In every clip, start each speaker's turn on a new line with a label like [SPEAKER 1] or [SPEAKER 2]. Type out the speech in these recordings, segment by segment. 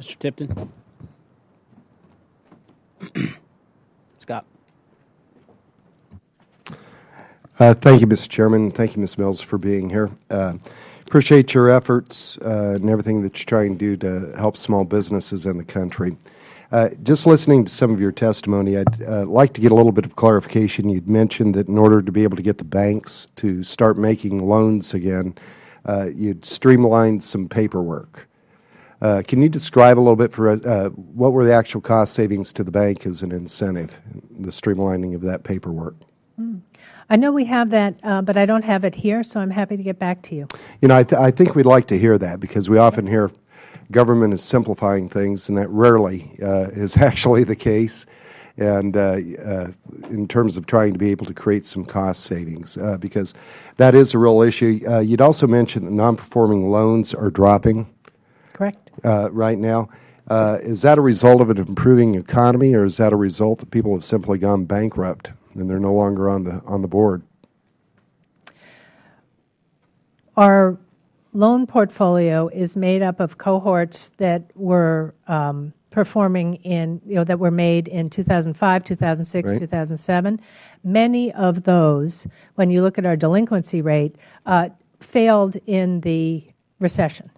[SPEAKER 1] Mr. Tipton. Scott.
[SPEAKER 2] Thank you, Mr. Chairman. Thank you, Ms. Mills, for being here. Appreciate your efforts and everything that you're trying to do to help small businesses in the country. Just listening to some of your testimony, I'd like to get a little bit of clarification. You'd mentioned that in order to be able to get the banks to start making loans again, you'd streamline some paperwork. Can you describe a little bit for us what were the actual cost savings to the bank as an incentive, the streamlining of that paperwork?
[SPEAKER 3] I know we have that, but I don't have it here, so I'm happy to get back to you.
[SPEAKER 2] You know, I think we'd like to hear that because we often hear government is simplifying things, and that rarely is actually the case. And in terms of trying to be able to create some cost savings, because that is a real issue. You'd also mentioned that non-performing loans are dropping.
[SPEAKER 3] Correct.
[SPEAKER 2] Right now. Is that a result of an improving economy, or is that a result that people have simply gone bankrupt and they're no longer on the board?
[SPEAKER 3] Our loan portfolio is made up of cohorts that were performing in, that were made in 2005, 2006,
[SPEAKER 2] Right.
[SPEAKER 3] 2007. Many of those, when you look at our delinquency rate, failed in the recession,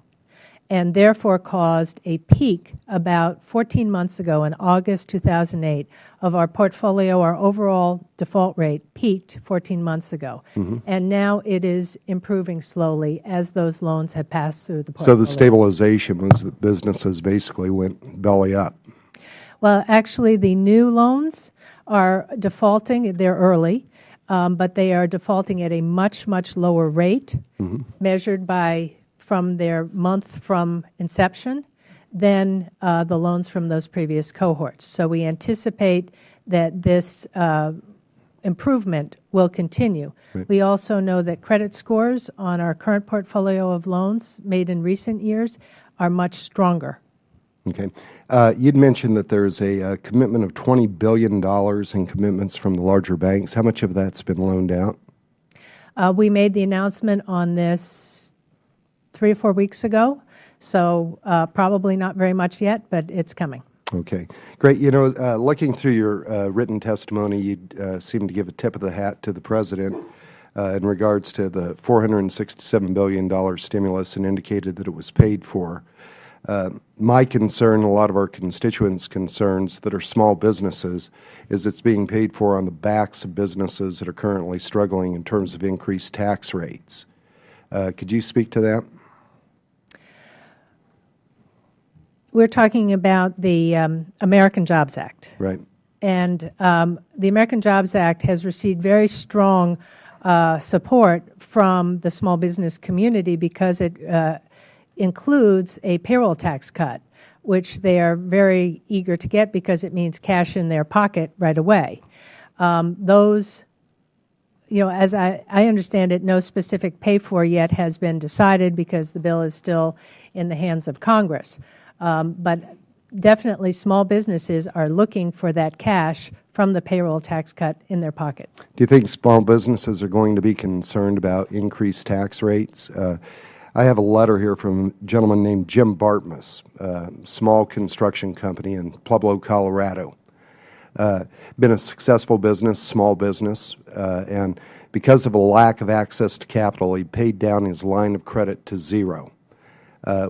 [SPEAKER 3] and therefore caused a peak about 14 months ago in August 2008 of our portfolio. Our overall default rate peaked 14 months ago, and now it is improving slowly as those loans have passed through the portfolio.
[SPEAKER 2] So the stabilization was that businesses basically went belly up.
[SPEAKER 3] Well, actually, the new loans are defaulting. They're early, but they are defaulting at a much, much lower rate, measured by from their month from inception than the loans from those previous cohorts. So we anticipate that this improvement will continue.
[SPEAKER 2] Right.
[SPEAKER 3] We also know that credit scores on our current portfolio of loans made in recent years are much stronger.
[SPEAKER 2] Okay. You'd mentioned that there's a commitment of $20 billion in commitments from the larger banks. How much of that's been loaned out?
[SPEAKER 3] We made the announcement on this 3 or 4 weeks ago, so probably not very much yet, but it's coming.
[SPEAKER 2] Okay, great. You know, looking through your written testimony, you seem to give a tip of the hat to the President in regards to the $467 billion stimulus and indicated that it was paid for. My concern, a lot of our constituents' concerns that are small businesses, is it's being paid for on the backs of businesses that are currently struggling in terms of increased tax rates. Could you speak to that?
[SPEAKER 3] We're talking about the American Jobs Act.
[SPEAKER 2] Right.
[SPEAKER 3] And the American Jobs Act has received very strong support from the small business community because it includes a payroll tax cut, which they are very eager to get because it means cash in their pocket right away. Those, as I understand it, no specific pay-for yet has been decided because the bill is still in the hands of Congress. But definitely small businesses are looking for that cash from the payroll tax cut in their pocket.
[SPEAKER 2] Do you think small businesses are going to be concerned about increased tax rates? I have a letter here from a gentleman named Jim Bartmus, small construction company in Pueblo, Colorado. Been a successful business, small business, and because of a lack of access to capital, he paid down his line of credit to zero.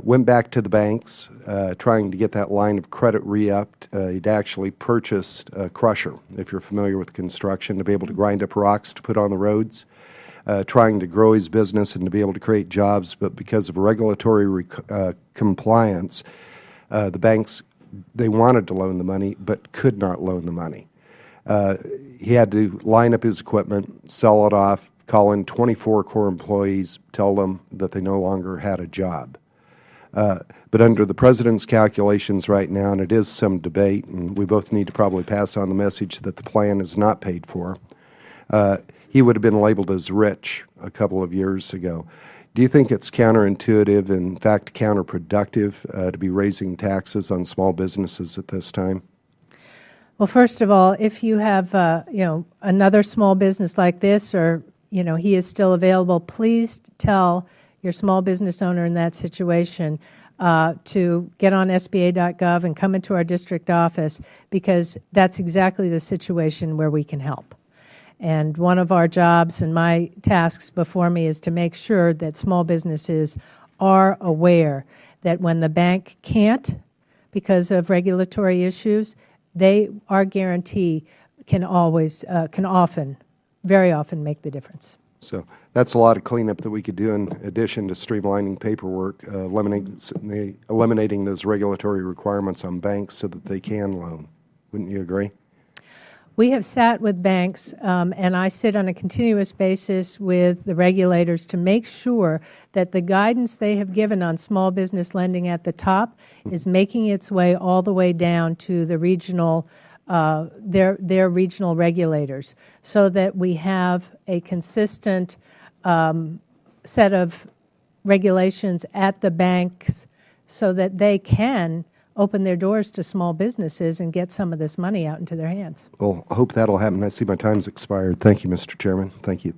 [SPEAKER 2] Went back to the banks, trying to get that line of credit re-upped. He'd actually purchased a crusher, if you're familiar with construction, to be able to grind up rocks to put on the roads, trying to grow his business and to be able to create jobs. But because of regulatory compliance, the banks, they wanted to loan the money but could not loan the money. He had to line up his equipment, sell it off, call in 24 core employees, tell them that they no longer had a job. But under the President's calculations right now, and it is some debate, and we both need to probably pass on the message that the plan is not paid for, he would have been labeled as rich a couple of years ago. Do you think it's counterintuitive, in fact counterproductive, to be raising taxes on small businesses at this time?
[SPEAKER 3] Well, first of all, if you have another small business like this, or he is still available, please tell your small business owner in that situation to get on SBA.gov and come into our district office, because that's exactly the situation where we can help. And one of our jobs and my tasks before me is to make sure that small businesses are aware that when the bank can't, because of regulatory issues, our guarantee can often, very often make the difference.
[SPEAKER 2] So that's a lot of cleanup that we could do in addition to streamlining paperwork, eliminating those regulatory requirements on banks so that they can loan. Wouldn't you agree?
[SPEAKER 3] We have sat with banks, and I sit on a continuous basis with the regulators to make sure that the guidance they have given on small business lending at the top is making its way all the way down to the regional, their regional regulators, so that we have a consistent set of regulations at the banks so that they can open their doors to small businesses and get some of this money out into their hands.
[SPEAKER 2] Well, I hope that'll happen. I see my time's expired. Thank you, Mr. Chairman. Thank you.